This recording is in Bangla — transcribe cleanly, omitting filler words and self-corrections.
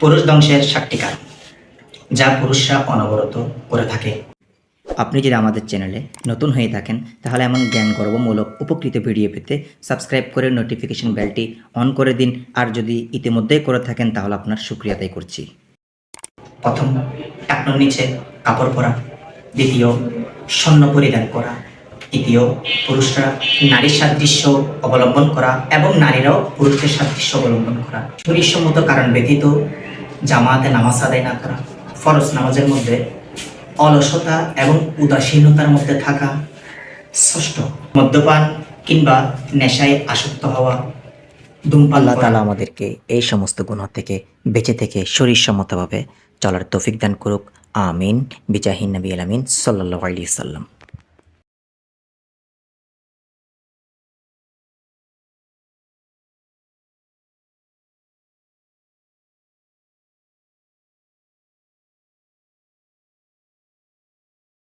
পুরুষ ধ্বংসের 7টি কারণ যা পুরুষরা অনবরত করে থাকে। আপনি যদি আমাদের চ্যানেলে নতুন হয়ে থাকেন তাহলে এমন জ্ঞান গর্বমূলক উপকৃত ভিডিও পেতে সাবস্ক্রাইব করে নোটিফিকেশন বেলটি অন করে দিন। আর যদি ইতিমধ্যেই করে থাকেন তাহলে আপনার শুকরিয়া আদায় করছি। প্রথম, টাকনোর নিচে কাপড় পরা। দ্বিতীয়, স্বর্ণ পরিধান করা। তৃতীয়, পুরুষরা নারীর সাদৃশ্য অবলম্বন করা এবং নারীরাও পুরুষের সাদৃশ্য অবলম্বন করা। শরীরসম্মত কারণ ব্যতীত জামাতে নামাজ আদায় না করা। ফরজ নামাজের মধ্যে অলসতা এবং উদাসীনতার মধ্যে থাকা। ষষ্ঠ, মদ্যপান কিংবা নেশায় আসক্ত হওয়া। ধূমপান। আল্লাহ তাআলা আমাদেরকে এই সমস্ত গুনাহ থেকে বেঁচে থেকে শরীরসম্মতভাবে চলার তৌফিক দান করুক। আমিন। বিজাহিন নবী আমিন সাল্লাল্লাহু আলাইহি সাল্লাম।